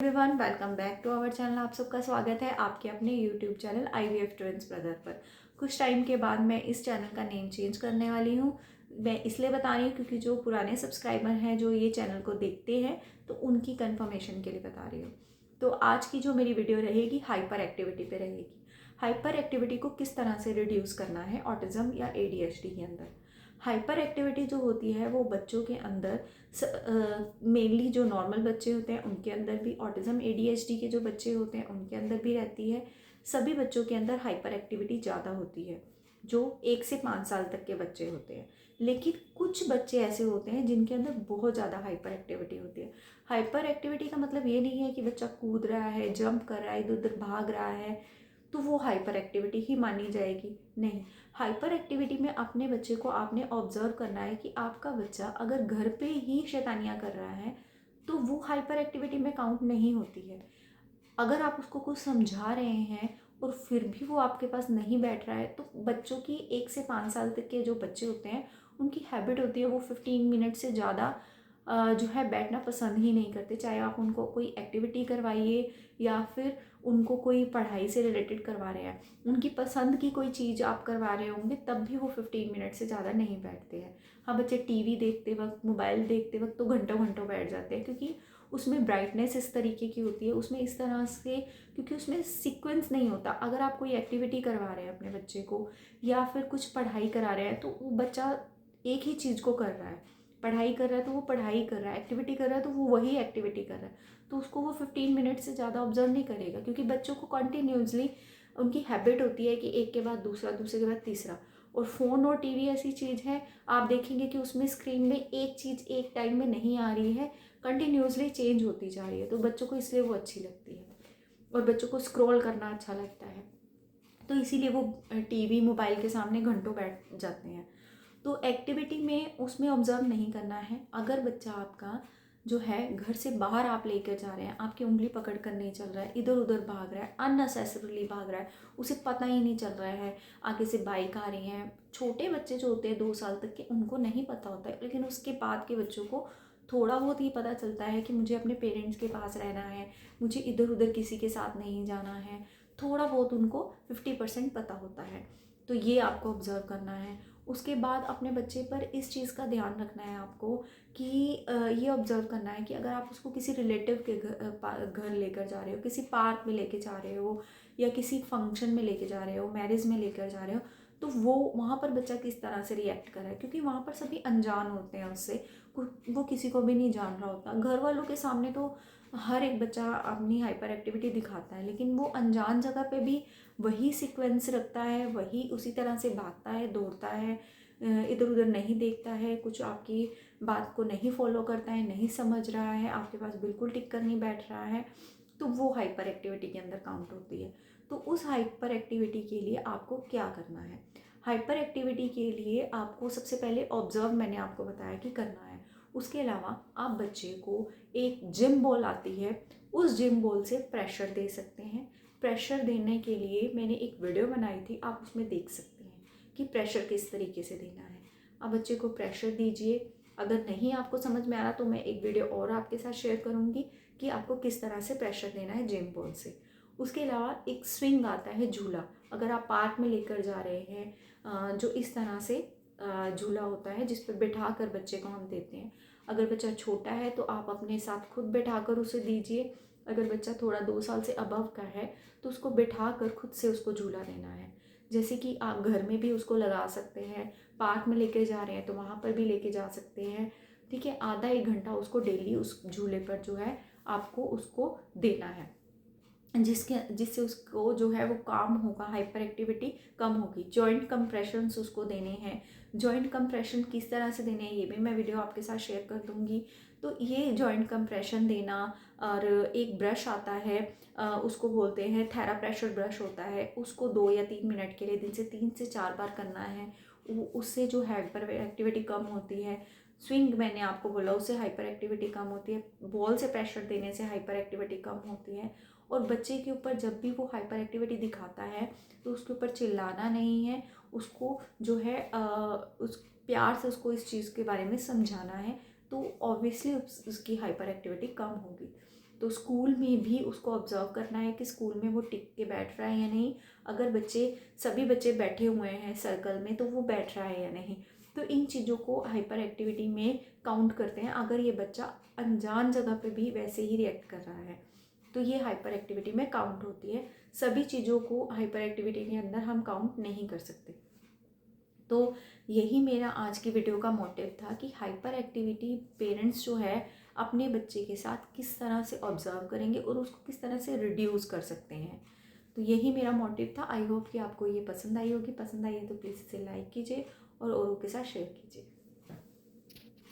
Everyone, welcome back to our channel. आप सबका स्वागत है आपके अपने YouTube channel IVF twins brother पर। कुछ टाइम के बाद मैं इस चैनल का नेम चेंज करने वाली हूँ। मैं इसलिए बता रही हूँ क्योंकि जो पुराने सब्सक्राइबर हैं जो ये चैनल को देखते हैं तो उनकी कंफर्मेशन के लिए बता रही हूँ। तो आज की जो मेरी वीडियो रहेगी हाइपर एक्टिविटी पे रहेगी। हाइपर एक्टिविटी को किस तरह से रिड्यूस करना है ऑटिज्म या ADHD के अंदर। हाइपर एक्टिविटी जो होती है वो बच्चों के अंदर मेनली जो नॉर्मल बच्चे होते हैं उनके अंदर भी, ऑटिज्म ADHD के जो बच्चे होते हैं उनके अंदर भी रहती है। सभी बच्चों के अंदर हाइपर एक्टिविटी ज़्यादा होती है जो 1 से 5 साल तक के बच्चे होते हैं। लेकिन कुछ बच्चे ऐसे होते हैं जिनके अंदर बहुत ज़्यादा हाइपर एक्टिविटी होती है। हाइपर एक्टिविटी का मतलब ये नहीं है कि बच्चा कूद रहा है, जंप कर रहा है, इधर उधर भाग रहा है तो वो हाइपर एक्टिविटी ही मानी जाएगी। नहीं, हाइपर एक्टिविटी में अपने बच्चे को आपने ऑब्जर्व करना है कि आपका बच्चा अगर घर पे ही शैतानियाँ कर रहा है तो वो हाइपर एक्टिविटी में काउंट नहीं होती है। अगर आप उसको कुछ समझा रहे हैं और फिर भी वो आपके पास नहीं बैठ रहा है तो बच्चों की 1 से 5 साल तक के जो बच्चे होते हैं उनकी हैबिट होती है वो 15 मिनट से ज़्यादा जो है बैठना पसंद ही नहीं करते। चाहे आप उनको कोई एक्टिविटी करवाइए या फिर उनको कोई पढ़ाई से रिलेटेड करवा रहे हैं, उनकी पसंद की कोई चीज़ आप करवा रहे होंगे तब भी वो 15 मिनट से ज़्यादा नहीं बैठते हैं। हाँ, बच्चे टीवी देखते वक्त, मोबाइल देखते वक्त तो घंटों घंटों बैठ जाते हैं क्योंकि उसमें ब्राइटनेस इस तरीके की होती है, उसमें इस तरह से, क्योंकि उसमें सीक्वेंस नहीं होता। अगर आप कोई एक्टिविटी करवा रहे हैं अपने बच्चे को या फिर कुछ पढ़ाई करा रहे हैं तो वो बच्चा एक ही चीज़ को कर रहा है। पढ़ाई कर रहा है तो वो पढ़ाई कर रहा है, एक्टिविटी कर रहा है तो वो वही एक्टिविटी कर रहा है। तो उसको वो 15 मिनट से ज़्यादा ऑब्जर्व नहीं करेगा क्योंकि बच्चों को कंटिन्यूसली उनकी हैबिट होती है कि एक के बाद दूसरा, दूसरे के बाद तीसरा। और फ़ोन और टीवी ऐसी चीज़ है, आप देखेंगे कि उसमें स्क्रीन में एक चीज़ एक टाइम में नहीं आ रही है, कंटिन्यूसली चेंज होती जा रही है। तो बच्चों को इसलिए वो अच्छी लगती है और बच्चों को स्क्रॉल करना अच्छा लगता है, तो इसीलिए वो टीवी मोबाइल के सामने घंटों बैठ जाते हैं। तो एक्टिविटी में उसमें ऑब्जर्व नहीं करना है। अगर बच्चा आपका जो है घर से बाहर आप लेकर जा रहे हैं, आपकी उंगली पकड़ कर नहीं चल रहा है, इधर उधर भाग रहा है, अननेसेसरीली भाग रहा है, उसे पता ही नहीं चल रहा है आगे से बाइक आ रही हैं। छोटे बच्चे जो होते हैं 2 साल तक के उनको नहीं पता होता है, लेकिन उसके बाद के बच्चों को थोड़ा बहुत ही पता चलता है कि मुझे अपने पेरेंट्स के पास रहना है, मुझे इधर उधर किसी के साथ नहीं जाना है। थोड़ा बहुत उनको 50% पता होता है। तो ये आपको ऑब्ज़र्व करना है। उसके बाद अपने बच्चे पर इस चीज़ का ध्यान रखना है आपको कि ये ऑब्ज़र्व करना है कि अगर आप उसको किसी रिलेटिव के घर लेकर जा रहे हो, किसी पार्क में लेके जा रहे हो या किसी फंक्शन में लेके जा रहे हो, मैरिज में लेकर जा रहे हो, तो वो वहाँ पर बच्चा किस तरह से रिएक्ट कर रहा है, क्योंकि वहाँ पर सभी अनजान होते हैं उससे, वो किसी को भी नहीं जान रहा होता। घर वालों के सामने तो हर एक बच्चा अपनी हाइपर एक्टिविटी दिखाता है, लेकिन वो अनजान जगह पे भी वही सीक्वेंस रखता है, वही उसी तरह से भागता है, दौड़ता है, इधर उधर नहीं देखता है, कुछ आपकी बात को नहीं फॉलो करता है, नहीं समझ रहा है, आपके पास बिल्कुल टिक कर नहीं बैठ रहा है, तो वो हाइपर एक्टिविटी के अंदर काउंट होती है। तो उस हाइपर एक्टिविटी के लिए आपको क्या करना है? हाइपर एक्टिविटी के लिए आपको सबसे पहले ऑब्जर्व, मैंने आपको बताया कि करना है। उसके अलावा आप बच्चे को एक जिम बॉल आती है, उस जिम बॉल से प्रेशर दे सकते हैं। प्रेशर देने के लिए मैंने एक वीडियो बनाई थी, आप उसमें देख सकते हैं कि प्रेशर किस तरीके से देना है। आप बच्चे को प्रेशर दीजिए। अगर नहीं आपको समझ में आ रहा तो मैं एक वीडियो और आपके साथ शेयर करूँगी कि आपको किस तरह से प्रेशर देना है जिम बॉल से। उसके अलावा एक स्विंग आता है, झूला, अगर आप पार्क में लेकर जा रहे हैं, जो इस तरह से झूला होता है जिस पर बैठा कर बच्चे को हम देते हैं। अगर बच्चा छोटा है तो आप अपने साथ खुद बैठा कर उसे दीजिए। अगर बच्चा थोड़ा 2 साल से अबव का है तो उसको बैठा कर खुद से उसको झूला देना है। जैसे कि आप घर में भी उसको लगा सकते हैं, पार्क में लेके जा रहे हैं तो वहाँ पर भी लेके जा सकते हैं। ठीक है, आधा 1 घंटा उसको डेली उस झूले पर जो है आपको उसको देना है, जिससे उसको जो है वो काम होगा, हाइपर एक्टिविटी कम होगी। जॉइंट कंप्रेशंस उसको देने हैं। जॉइंट कंप्रेशन किस तरह से देने हैं ये भी मैं वीडियो आपके साथ शेयर कर दूंगी। तो ये जॉइंट कंप्रेशन देना, और एक ब्रश आता है, उसको बोलते हैं थेरा प्रेशर ब्रश होता है, उसको 2 या 3 मिनट के लिए दिन से 3 से 4 बार करना है। उससे जो हाइपर एक्टिविटी कम होती है। स्विंग मैंने आपको बोला, उससे हाइपर एक्टिविटी कम होती है। बॉल से प्रेशर देने से हाइपर एक्टिविटी कम होती है। और बच्चे के ऊपर जब भी वो हाइपर एक्टिविटी दिखाता है तो उसके ऊपर चिल्लाना नहीं है, उसको जो है उस प्यार से उसको इस चीज़ के बारे में समझाना है, तो ऑब्वियसली उसकी हाइपर एक्टिविटी कम होगी। तो स्कूल में भी उसको ऑब्जर्व करना है कि स्कूल में वो टिक के बैठ रहा है या नहीं। अगर सभी बच्चे बैठे हुए हैं सर्कल में तो वो बैठ रहा है या नहीं। तो इन चीज़ों को हाइपर एक्टिविटी में काउंट करते हैं। अगर ये बच्चा अनजान जगह पे भी वैसे ही रिएक्ट कर रहा है तो ये हाइपर एक्टिविटी में काउंट होती है। सभी चीज़ों को हाइपर एक्टिविटी के अंदर हम काउंट नहीं कर सकते। तो यही मेरा आज की वीडियो का मोटिव था कि हाइपर एक्टिविटी पेरेंट्स जो है अपने बच्चे के साथ किस तरह से ऑब्जर्व करेंगे और उसको किस तरह से रिड्यूस कर सकते हैं। तो यही मेरा मोटिव था। आई होप कि आपको ये पसंद आई होगी। पसंद आई है तो प्लीज़ इसे लाइक कीजिए और औरों के साथ शेयर कीजिए।